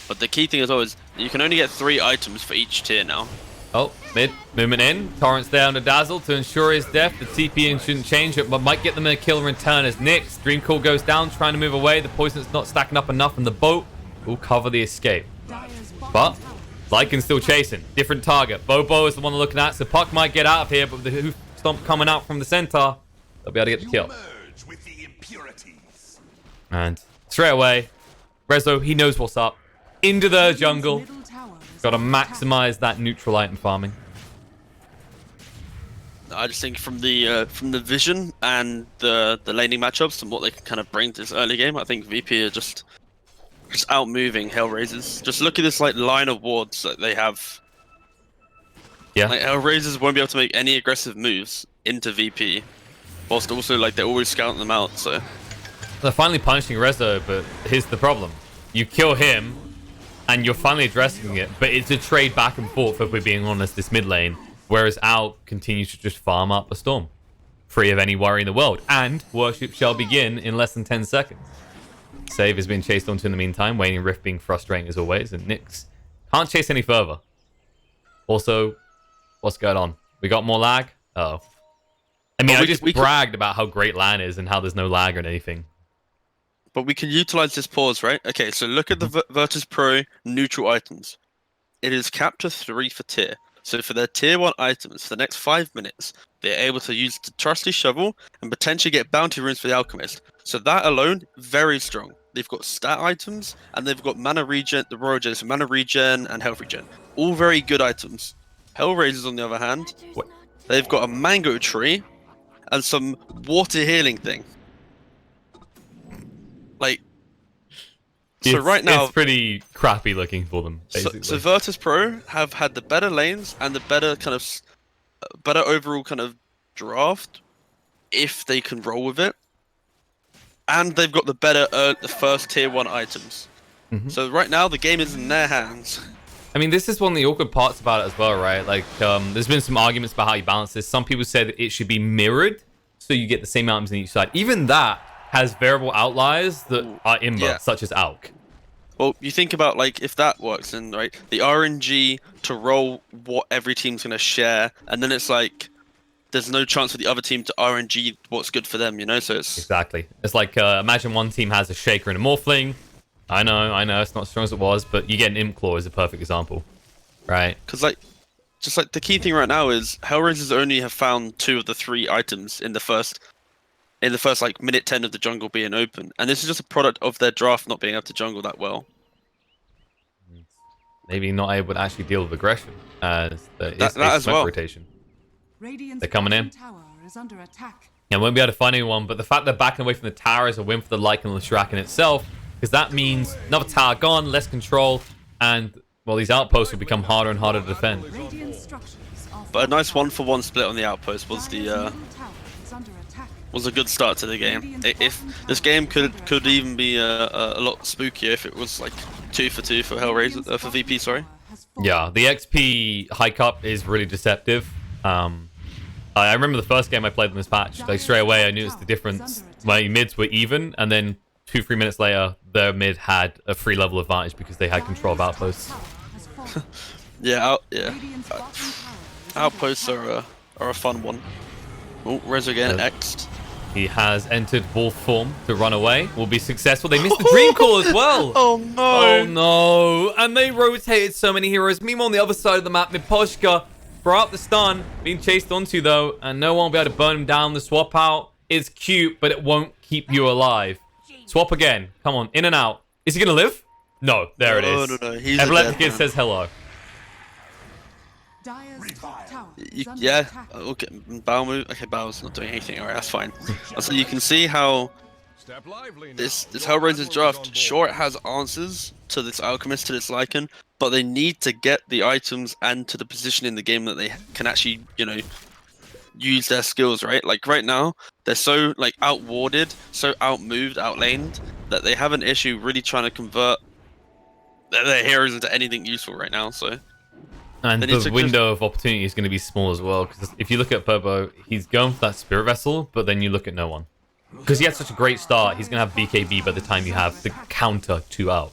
Speaker 1: But the key thing as well is you can only get 3 items for each tier now.
Speaker 2: Oh, mid. Movement in. Torrent's there on the Dazzle to ensure his death. The TP shouldn't change it, but might get them a kill in return as Nyx. Dreamcall goes down, trying to move away. The poison's not stacking up enough, and the boat will cover the escape. But Lycan's still chasing. Different target. Bobo is the one they're looking at, so Puck might get out of here, but with the hoof stomp coming out from the center, they'll be able to get the kill. And straight away, Rezo, he knows what's up. Into the jungle. Got to maximize that neutral item farming.
Speaker 1: I just think from the vision and the laning matchups and what they can kind of bring to this early game, I think VP are just out moving HellRaisers. Just look at this like line of wards that they have.
Speaker 2: Yeah.
Speaker 1: Like HellRaisers won't be able to make any aggressive moves into VP, whilst also like they're always scouting them out. So
Speaker 2: they're finally punishing Rezo, but here's the problem: you kill him, and you're finally addressing it, but it's a trade back and forth. If we're being honest, this mid lane, whereas Al continues to just farm up a storm, free of any worry in the world. And worship shall begin in less than 10 seconds. Save has been chased onto in the meantime, Waning Rift being frustrating as always, and Nyx can't chase any further. Also, what's going on? We got more lag? Uh-oh. I mean, I just bragged about how great LAN is and how there's no lag or anything.
Speaker 1: But we can utilize this pause, right? Okay, so look at the Virtus.pro neutral items. It is capped to 3 for tier. So for their tier 1 items, for the next 5 minutes, they're able to use the Trusty Shovel and potentially get bounty runes for the Alchemist. So that alone, very strong. They've got stat items, and they've got mana regen, the Royal Gems, mana regen, and health regen. All very good items. HellRaisers, on the other hand, they've got a mango tree and some water healing thing. Like, so right now
Speaker 2: it's pretty crappy looking for them. Basically.
Speaker 1: So Virtus.pro have had the better lanes and the better kind of better overall kind of draft, if they can roll with it, and they've got the better the first tier 1 items. So right now the game is in their hands.
Speaker 2: I mean, this is one of the awkward parts about it as well, right? Like, there's been some arguments about how you balance this. Some people say that it should be mirrored, so you get the same items on each side. Even that has variable outliers that are imba, such as Alch.
Speaker 1: Well, you think about, like, if that works, then, right, the RNG to roll what every team's going to share, and then it's like, there's no chance for the other team to RNG what's good for them, you know? So it's...
Speaker 2: Exactly. It's like, imagine one team has a Shaker and a Morphling. I know, it's not as strong as it was, but you get an Imp Claw is a perfect example, right?
Speaker 1: Because, like, just like the key thing right now is HellRaisers only have found 2 of the 3 items in the first like minute 10 of the jungle being open, and this is just a product of their draft not being able to jungle that well.
Speaker 2: Maybe not able to actually deal with aggression as there is a smoke rotation. They're coming in. Yeah, won't be able to find anyone, but the fact they're backing away from the tower is a win for the Lycan and Leshrac in itself, because that means another tower gone, less control, and well, these outposts will become harder and harder to defend.
Speaker 1: But a nice 1-for-1 split on the outpost was the was a good start to the game. If this game could even be a lot spookier if it was like 2-for-2 for HellRaisers for VP, sorry.
Speaker 2: Yeah, the XP hike up is really deceptive. I remember the first game I played in this patch. Like straight away, I noticed the difference. My mids were even, and then 2-3 minutes later, their mid had a free level advantage because they had control of outposts.
Speaker 1: Outposts are a fun one. Oh, Rez again, X'd.
Speaker 2: He has entered wolf form to run away. Will be successful. They missed the dream call as well.
Speaker 1: Oh no!
Speaker 2: Oh no! And they rotated so many heroes. Meanwhile, on the other side of the map, Miposhka brought the stun, being chased onto though, and no one will be able to burn him down. The swap out is cute, but it won't keep you alive. Swap again. Come on, in and out. Is he gonna live? No, there it is.
Speaker 1: No. He's
Speaker 2: Epileptic Kid says hello.
Speaker 1: Yeah, okay, Bow move. Okay, Bow's not doing anything. Alright, that's fine. So you can see how this HellRaisers draft, sure, it has answers to this Alchemist, to this Lycan, but they need to get the items and to the position in the game that they can actually, you know, use their skills, right? Like right now, they're so like outwarded, so outmoved, outlaned, that they have an issue really trying to convert their heroes into anything useful right now, so...
Speaker 2: And the window of opportunity is going to be small as well, because if you look at Purbo, he's going for that Spirit Vessel, but then you look at no one. Because he had such a great start, he's going to have BKB by the time you have the counter to Alch.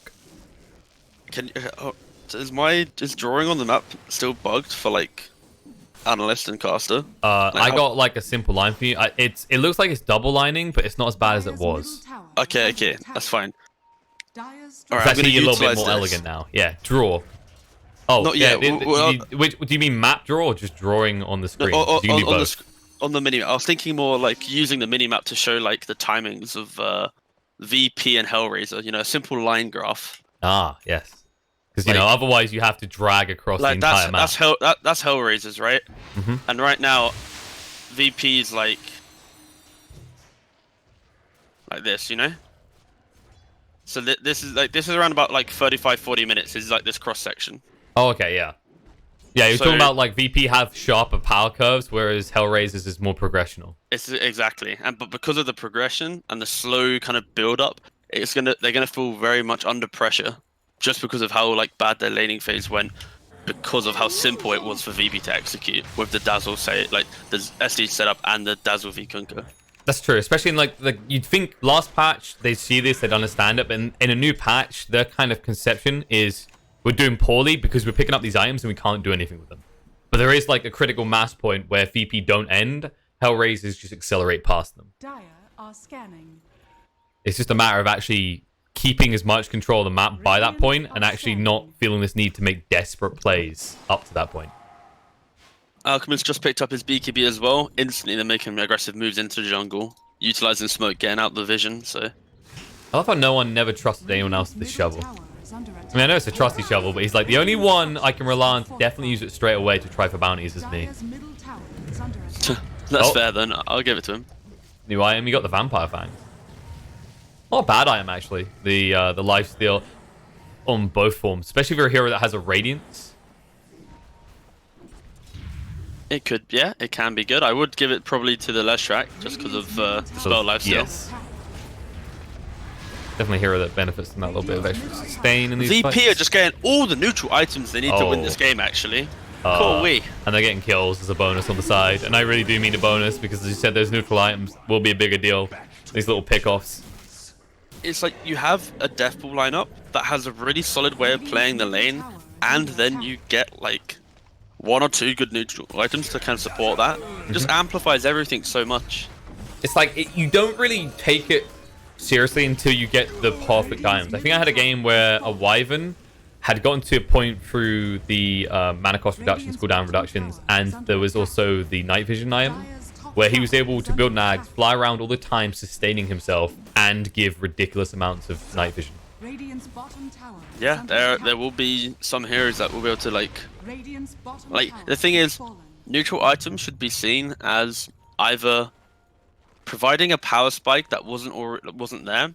Speaker 1: Is drawing on the map still bugged for, like, Analyst and Caster?
Speaker 2: I got, like, a simple line for you. It looks like it's double lining, but it's not as bad as it was.
Speaker 1: Okay, that's fine.
Speaker 2: Alright, it's actually a little bit more elegant now. Yeah, draw. Oh, not yet. Do you mean map draw or just drawing on the screen?
Speaker 1: No, on the minimap. I was thinking more like using the minimap to show like the timings of VP and HellRaiser. You know, a simple line graph.
Speaker 2: Ah, yes. Because you know, otherwise you have to drag across the entire map.
Speaker 1: That's HellRaisers, right? And right now, VP is like this, you know. So this is around about like 35-40 minutes. This is like this cross section.
Speaker 2: Oh, okay, yeah. Yeah, you're talking about like VP have sharper power curves, whereas HellRaisers is more progressional.
Speaker 1: It's exactly, but because of the progression and the slow kind of build up, they're gonna feel very much under pressure, just because of how like bad their laning phase went, because of how simple it was for VP to execute with the Dazzle the SD setup and the Dazzle V Kunka.
Speaker 2: That's true, especially in like you'd think last patch they'd see this, they'd understand it, but in a new patch, their kind of conception is we're doing poorly because we're picking up these items and we can't do anything with them. But there is like a critical mass point where VP don't end, HellRaisers just accelerate past them.
Speaker 3: Dire are scanning.
Speaker 2: It's just a matter of actually keeping as much control of the map by that point and actually not feeling this need to make desperate plays up to that point.
Speaker 1: Alchemist just picked up his BKB as well. Instantly, they're making aggressive moves into the jungle, utilizing smoke, getting out the vision. So
Speaker 2: I love how no one never trusted anyone else with this shovel. I mean, I know it's a trusty shovel, but he's like, the only one I can rely on to definitely use it straight away to try for bounties is me.
Speaker 1: That's fair then. I'll give it to him.
Speaker 2: New item, you got the Vampire Fang. Not a bad item, actually. The lifesteal on both forms, especially if you're a hero that has a Radiance.
Speaker 1: It could, yeah, it can be good. I would give it probably to the Leshrac just because of the spell lifesteal.
Speaker 2: Yes. Definitely a hero that benefits from that little bit of extra sustain in these
Speaker 1: VP
Speaker 2: fights.
Speaker 1: are just getting all the neutral items they need to win this game, actually. Cool,
Speaker 2: and they're getting kills as a bonus on the side. And I really do mean a bonus because, as you said, those neutral items will be a bigger deal. These little pick-offs.
Speaker 1: It's like you have a death pool lineup that has a really solid way of playing the lane, and then you get like 1 or 2 good neutral items to kind of support that. It just amplifies everything so much.
Speaker 2: It's like you don't really take it seriously until you get the perfect items. I think I had a game where a Wyvern had gotten to a point through the mana cost reductions, cooldown reductions, and there was also the night vision item, where he was able to build nags, fly around all the time, sustaining himself, and give ridiculous amounts of night vision.
Speaker 1: Yeah, there will be some heroes that will be able to like the thing is, neutral items should be seen as either providing a power spike that wasn't there,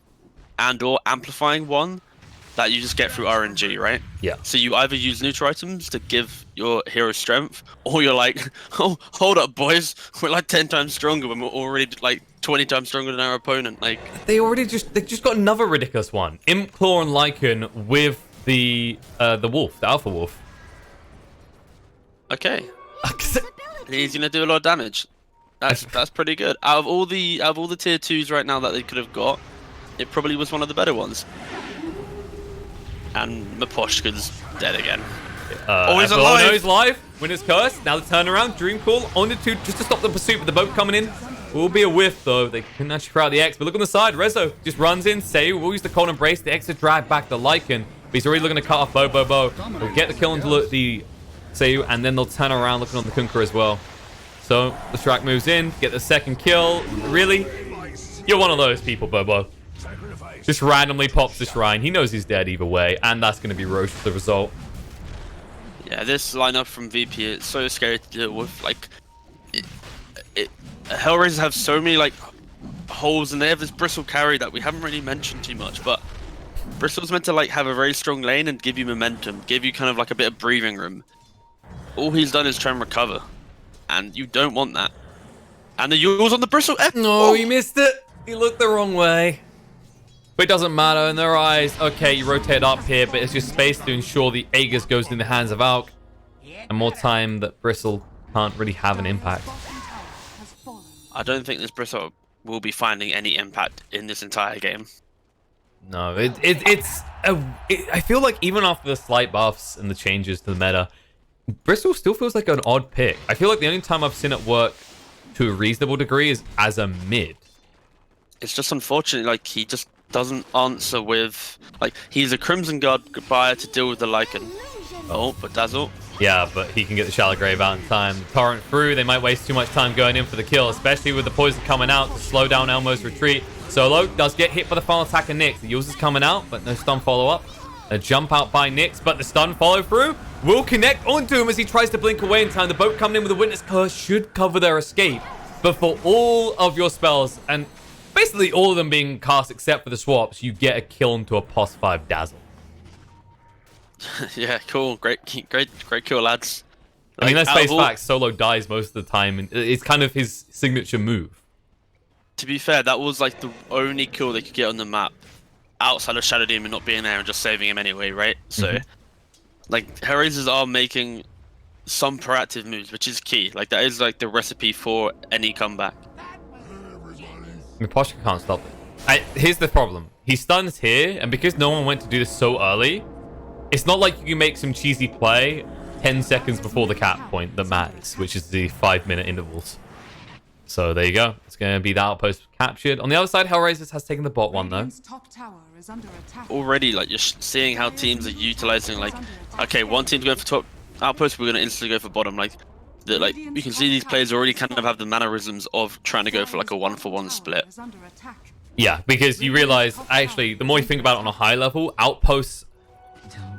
Speaker 1: and or amplifying one that you just get through RNG, right?
Speaker 2: Yeah.
Speaker 1: So you either use neutral items to give your hero strength, or you're like, oh, hold up, boys, we're like 10 times stronger when we're already like 20 times stronger than our opponent. Like
Speaker 2: they just got another ridiculous one. Imp Claw and Lycan with the wolf, the Alpha Wolf.
Speaker 1: Okay. He's gonna do a lot of damage. That's pretty good. Out of all the tier 2s right now that they could have got, it probably was one of the better ones. And Maposhka's dead again.
Speaker 2: He's alive! No, he's live. Winner's Curse. Now the turnaround. Dream Call on the 2 just to stop the pursuit with the boat coming in. Will be a whiff though. They couldn't actually throw out the X. But look on the side. Rezo just runs in. Say will use the Cold Embrace. The X to drag back the Lycan. But he's already looking to cut off Bo. He'll get the kill into the Seiyu, and then they'll turn around looking on the Kunkka as well. So the Shrek moves in, get the second kill. Really? You're one of those people, Bobo. Just randomly pops the shrine. He knows he's dead either way, and that's going to be Roche for the result.
Speaker 1: Yeah, this lineup from VP is so scary to deal with. Like, HellRaisers have so many like holes, and they have this Bristle carry that we haven't really mentioned too much. But Bristle's meant to like have a very strong lane and give you momentum, give you kind of like a bit of breathing room. All he's done is try and recover, and you don't want that. And the Yule's on the Bristle.
Speaker 2: No, he missed it. He looked the wrong way. But it doesn't matter in their eyes. Okay, you rotate up here, but it's just space to ensure the Aegis goes in the hands of Alk. And more time that Bristle can't really have an impact.
Speaker 1: I don't think this Bristle will be finding any impact in this entire game.
Speaker 2: No, I feel like even after the slight buffs and the changes to the meta, Bristle still feels like an odd pick. I feel like the only time I've seen it work to a reasonable degree is as a mid.
Speaker 1: It's just unfortunate, like, he just doesn't answer with... Like, he's a Crimson Guard buyer to deal with the Lycan. Oh, but Dazzle.
Speaker 2: Yeah, but he can get the Shallow Grave out in time. Torrent through, they might waste too much time going in for the kill, especially with the poison coming out to slow down Elmo's retreat. Solo does get hit by the final attack of Nyx. The Yules is coming out, but no stun follow-up. A jump out by Nyx, but the stun follow-through will connect onto him as he tries to blink away in time. The boat coming in with a Witness Curse should cover their escape. But for all of your spells, and basically all of them being cast except for the swaps, you get a kill into a +5 Dazzle.
Speaker 1: Yeah, cool. Great kill, lads.
Speaker 2: I mean, let's face facts. Solo dies most of the time, and it's kind of his signature move.
Speaker 1: To be fair, that was like the only kill they could get on the map outside of Shadow Demon not being there and just saving him anyway, right? So, like, HellRaisers are making some proactive moves, which is key. Like, that is like the recipe for any comeback.
Speaker 2: Miposhka can't stop it. Here's the problem. He stuns here, and because no one went to do this so early, it's not like you can make some cheesy play 10 seconds before the cap point that matters, which is the 5-minute intervals. So there you go. It's going to be the outpost captured. On the other side, HellRaisers has taken the bot one, though.
Speaker 1: Already, like, you're seeing how teams are utilizing, like, okay, one team's going for top outpost, we're going to instantly go for bottom. Like, you can see these players already kind of have the mannerisms of trying to go for, like, a 1-for-1 split.
Speaker 2: Yeah, because you realize, actually, the more you think about it on a high level, outposts,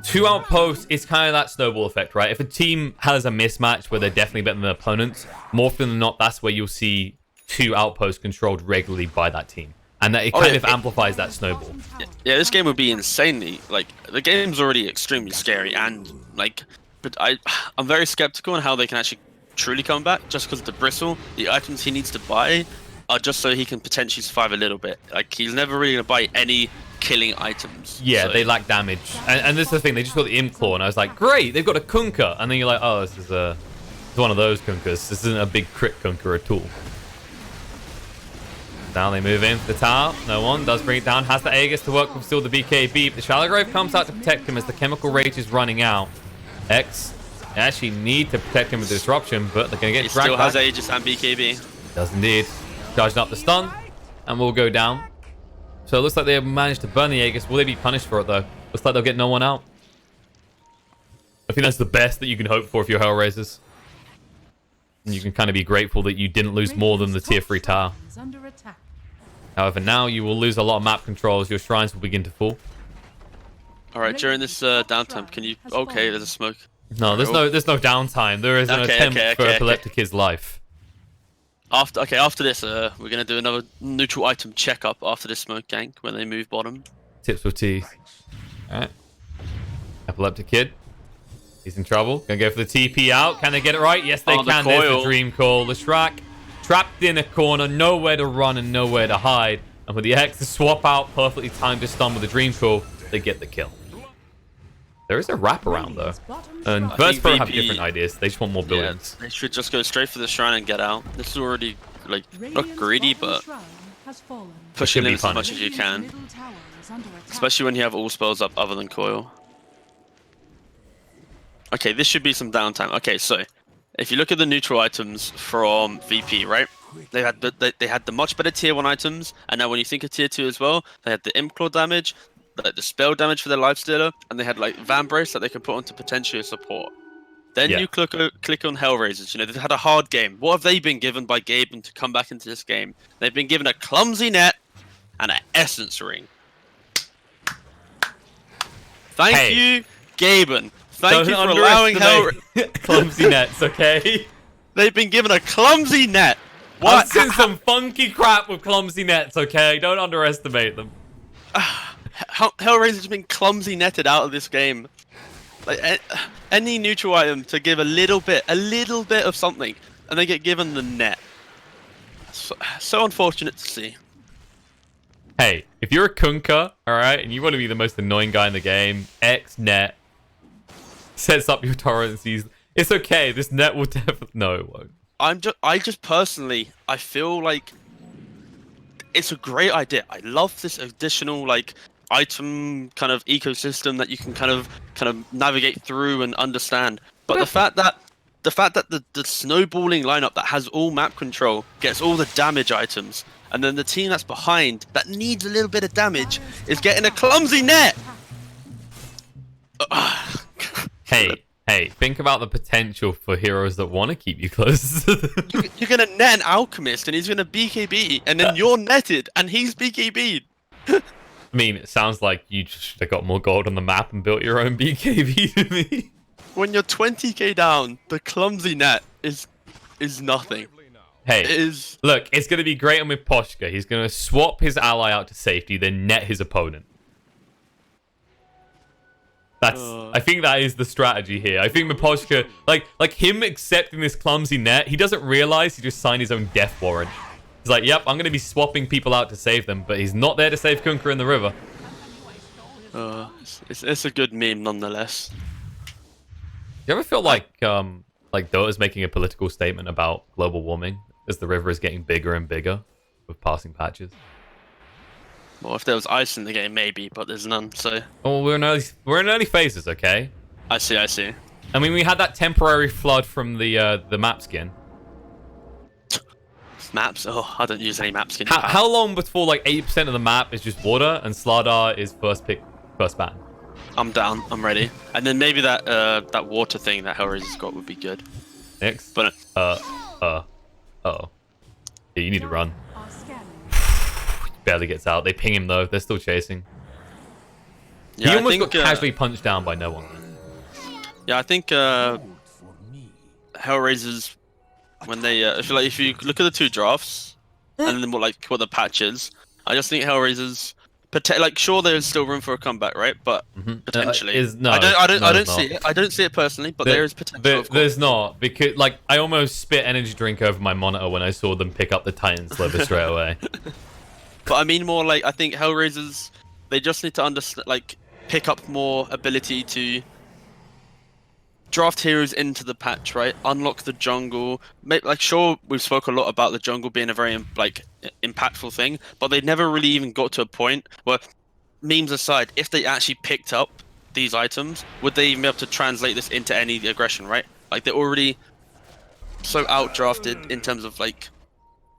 Speaker 2: 2 outposts is kind of that snowball effect, right? If a team has a mismatch where they're definitely better than their opponents, more often than not, that's where you'll see 2 outposts controlled regularly by that team. And that it kind of amplifies that snowball.
Speaker 1: Yeah, this game would be insanely, like, the game's already extremely scary, and, like, but I'm very skeptical on how they can actually truly come back, just because the bristle, the items he needs to buy, are just so he can potentially survive a little bit. Like, he's never really going to buy any killing items.
Speaker 2: Yeah,
Speaker 1: so.
Speaker 2: They lack damage. And this is the thing, they just got the Imp Claw, and I was like, great, they've got a Kunkka. And then you're like, oh, this is one of those Kunkkas. This isn't a big crit Kunkka at all. Now they move in for the tower. No one does bring it down. Has the Aegis to work with still the BKB. But the Shallow Grave comes out to protect him as the Chemical Rage is running out. X, they actually need to protect him with Disruption, but they're going to get dragged back.
Speaker 1: He still has Aegis and BKB.
Speaker 2: Does indeed. Charging up the stun, and we'll go down. So it looks like they have managed to burn the Aegis. Will they be punished for it, though? Looks like they'll get no one out. I think that's the best that you can hope for if you're HellRaisers. And you can kind of be grateful that you didn't lose more than the tier 3 tower. However, now you will lose a lot of map control as your shrines will begin to fall.
Speaker 1: Alright, during this downtime, can you... Okay, there's a smoke.
Speaker 2: No, there's no downtime. There is an attempt for Epileptic's life.
Speaker 1: After this, we're gonna do another neutral item checkup after this smoke gank when they move bottom.
Speaker 2: Tips with Techies. Alright. Epileptic Kid. He's in trouble. Gonna go for the TP out. Can they get it right? Yes, they can. There's the Dream Call. The Shrek trapped in a corner, nowhere to run and nowhere to hide. And with the X to swap out, perfectly timed to stun with the Dream Call, they get the kill. There is a wraparound though. And Virtus.pro have different ideas. They just want more buildings.
Speaker 1: Yeah, they should just go straight for the shrine and get out. This is already, like, not greedy, but pushing limits as much as you can. Especially when you have all spells up other than coil. Okay, this should be some downtime. Okay, so if you look at the neutral items from VP, right? They had the much better tier 1 items, and now when you think of tier 2 as well, they had the Imp Claw damage, the spell damage for their Lifestealer, and they had like Vambrace that they could put onto potentially a support. Then you click on HellRaisers. You know, they've had a hard game. What have they been given by Gaben to come back into this game? They've been given a clumsy net and an essence ring. Thank you, Gaben. Thank you for allowing
Speaker 2: clumsy nets, okay?
Speaker 1: They've been given a clumsy net. What?
Speaker 2: I've seen some funky crap with clumsy nets, okay? Don't underestimate them.
Speaker 1: HellRaisers have been clumsy netted out of this game. Like any neutral item to give a little bit of something, and they get given the net. So unfortunate to see.
Speaker 2: Hey, if you're a Kunkka, alright, and you want to be the most annoying guy in the game, X net sets up your torrencies. It's okay. This net will definitely... No, it won't.
Speaker 1: I just personally, I feel like it's a great idea. I love this additional, like, item kind of ecosystem that you can kind of navigate through and understand. But the fact that the snowballing lineup that has all map control gets all the damage items, and then the team that's behind that needs a little bit of damage is getting a clumsy net.
Speaker 2: Hey, think about the potential for heroes that want to keep you close.
Speaker 1: You're gonna net an Alchemist and he's gonna BKB, and then you're netted and he's BKB'd.
Speaker 2: I mean, it sounds like you just should have got more gold on the map and built your own BKB to me.
Speaker 1: When you're 20k down, the clumsy net is nothing.
Speaker 2: Hey, look, it's going to be great on with Poshka. He's going to swap his ally out to safety, then net his opponent. I think that is the strategy here. I think Miposhka, like him accepting this clumsy net, he doesn't realize he just signed his own death warrant. He's like, yep, I'm going to be swapping people out to save them, but he's not there to save Kunkka in the river.
Speaker 1: It's a good meme nonetheless.
Speaker 2: Do you ever feel like Dota's making a political statement about global warming as the river is getting bigger and bigger with passing patches?
Speaker 1: Well, if there was ice in the game, maybe, but there's none, so...
Speaker 2: Oh, we're in early phases, okay?
Speaker 1: I see.
Speaker 2: I mean, we had that temporary flood from the map skin.
Speaker 1: Maps? Oh, I don't use any maps.
Speaker 2: How long before like 80% of the map is just water and Slardar is first pick, first ban?
Speaker 1: I'm down. I'm ready. And then maybe that water thing that HellRaisers got would be good.
Speaker 2: Next.
Speaker 1: But
Speaker 2: Oh. Yeah, you need to run. Barely gets out. They ping him though. They're still chasing.
Speaker 1: yeah,
Speaker 2: He almost got casually punched down by no one.
Speaker 1: Yeah, I think HellRaisers, when they if you look at the two drafts and then what the patch is, I just think HellRaisers sure there's still room for a comeback, right? But potentially, I don't see it. I don't see it personally, but there is potential.
Speaker 2: There's not, because like I almost spit energy drink over my monitor when I saw them pick up the Titan sliver straight away.
Speaker 1: But I mean more like I think HellRaisers, they just need to understand, like, pick up more ability to draft heroes into the patch, right? Unlock the jungle. Sure, we've spoke a lot about the jungle being a very impactful thing, but they never really even got to a point where, memes aside, if they actually picked up these items, would they even be able to translate this into any aggression, right? Like, they're already so outdrafted in terms of like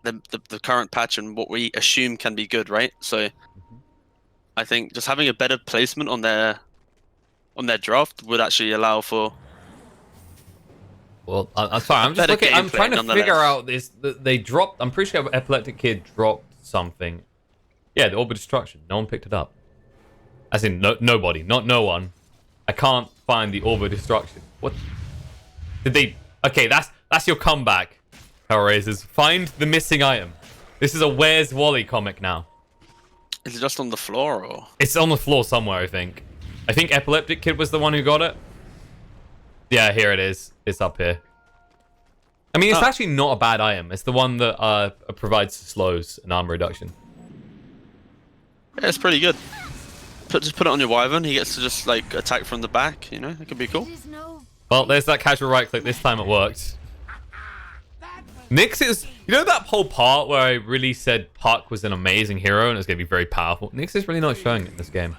Speaker 1: the current patch and what we assume can be good, right? So I think just having a better placement on their draft would actually allow for.
Speaker 2: Well, I'm sorry. I'm just looking. I'm trying to figure out this. They dropped. I'm pretty sure Epileptic Kid dropped something. Yeah, the Orb of Destruction. No one picked it up. As in, nobody. Not no one. I can't find the Orb of Destruction. What? Did they? Okay, that's your comeback, HellRaisers. Find the missing item. This is a Where's Wally comic now.
Speaker 1: Is it just on the floor, or?
Speaker 2: It's on the floor somewhere, I think. I think Epileptic Kid was the one who got it. Yeah, here it is. It's up here. I mean, it's actually not a bad item. It's the one that provides slows and armor reduction.
Speaker 1: Yeah, it's pretty good. Just put it on your Wyvern. He gets to just like attack from the back. You know, it could be cool.
Speaker 2: Well, there's that casual right click. This time it worked. Nyx is... You know that whole part where I really said Puck was an amazing hero and it's going to be very powerful? Nyx is really not showing it in this game.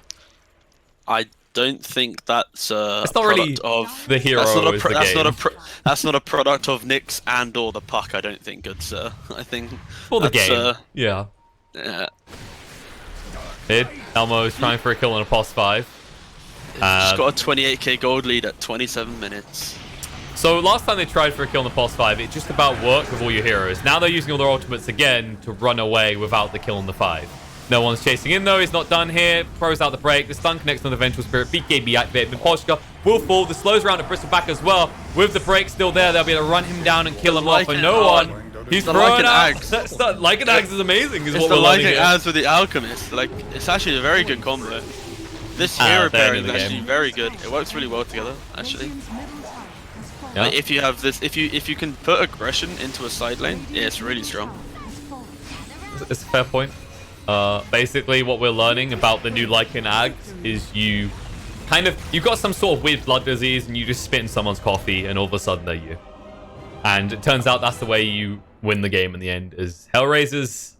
Speaker 1: I don't think that's
Speaker 2: it's not really of the hero.
Speaker 1: That's not a product of Nyx and or the Puck. I don't think, good sir. I think
Speaker 2: for the game. Yeah. Mid Elmo is trying for a kill on a pos 5.
Speaker 1: Just got a 28k gold lead at 27 minutes.
Speaker 2: So last time they tried for a kill on the pos 5, it just about worked with all your heroes. Now they're using all their ultimates again to run away without the kill on the 5. No one's chasing in though. He's not done here. Throws out the break. The stun connects on the Vengeful Spirit. BKB activated. Miposhka will fall. The slows around at Bristol back as well. With the break still there, they'll be able to run him down and kill him off. And no one. He's throwing out. Lycan Axe is amazing. Is what we're learning here.
Speaker 1: As with the Alchemist, like, it's actually a very good combo. This hero pairing is actually very good. It works really well together, actually. Yeah. Like, if you have this, if you can put aggression into a side lane, yeah, it's really strong.
Speaker 2: It's a fair point. Basically, what we're learning about the new Lycan Axe is you got some sort of weird blood disease and you just spit in someone's coffee and all of a sudden they're you. And it turns out that's the way you win the game in the end. Is HellRaisers?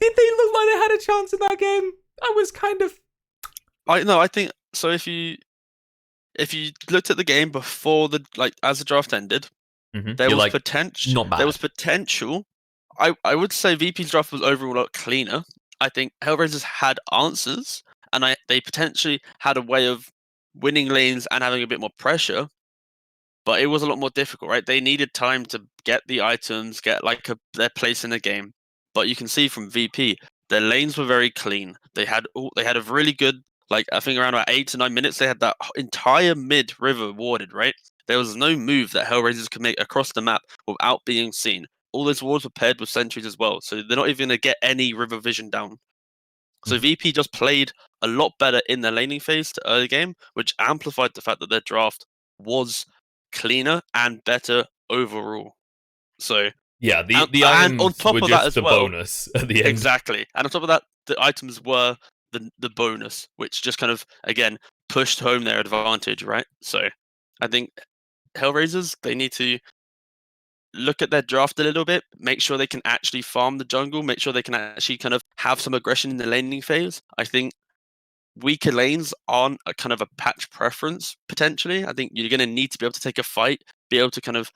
Speaker 2: Did they look like they had a chance in that game? I was kind of.
Speaker 1: I think so. If you looked at the game before as the draft ended, there was potential.
Speaker 2: Not bad.
Speaker 1: There was potential. I would say VP's draft was overall a lot cleaner. I think HellRaisers had answers, and they potentially had a way of winning lanes and having a bit more pressure. But it was a lot more difficult, right? They needed time to get the items, get their place in the game. But you can see from VP, their lanes were very clean. They had a really good, I think around about 8 to 9 minutes, they had that entire mid river warded, right? There was no move that HellRaisers could make across the map without being seen. All those wards were paired with sentries as well, so they're not even going to get any river vision down. So VP just played a lot better in their laning phase to early game, which amplified the fact that their draft was cleaner and better overall. So
Speaker 2: yeah, the items on top were of just that as the bonus at the end.
Speaker 1: Exactly, and on top of that, the items were the bonus, which just kind of again pushed home their advantage, right? So I think HellRaisers, they need to look at their draft a little bit, make sure they can actually farm the jungle, make sure they can actually kind of have some aggression in the laning phase. I think weaker lanes aren't a kind of a patch preference, potentially. I think you're going to need to be able to take a fight, be able to kind of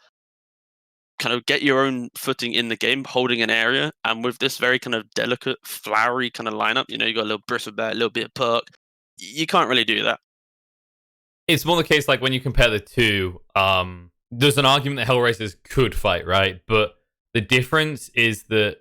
Speaker 1: kind of get your own footing in the game, holding an area. And with this very kind of delicate, flowery kind of lineup, you got a little Bristlebat, a little bit of Perk. You can't really do that.
Speaker 2: It's more the case like when you compare the two, there's an argument that HellRaisers could fight, right? But the difference is that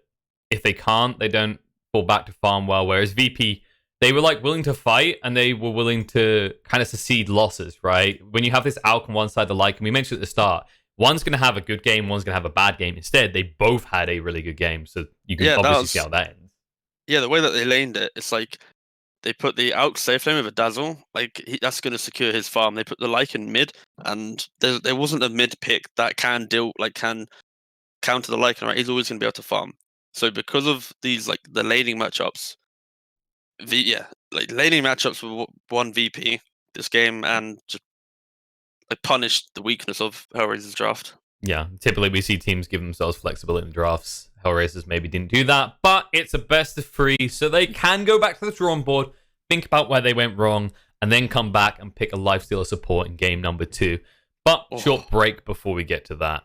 Speaker 2: if they can't, they don't fall back to farm well. Whereas VP, they were like willing to fight and they were willing to kind of secede losses, right? When you have this Alch on one side, the Lycan, we mentioned at the start, one's going to have a good game, one's going to have a bad game. Instead, they both had a really good game, so you can obviously see how that ends.
Speaker 1: Yeah, the way that they laned it's like they put the Alch safe lane with a Dazzle, that's going to secure his farm. They put the Lycan mid, and there wasn't a mid pick that can counter the Lycan, right? He's always going to be able to farm. So because of these the laning matchups, laning matchups won VP this game and just punished the weakness of HellRaisers draft.
Speaker 2: Yeah, typically we see teams give themselves flexibility in drafts. HellRaisers maybe didn't do that, but it's a best of 3, so they can go back to the drawing board, think about where they went wrong, and then come back and pick a Lifestealer support in game number 2. But short break before we get to that.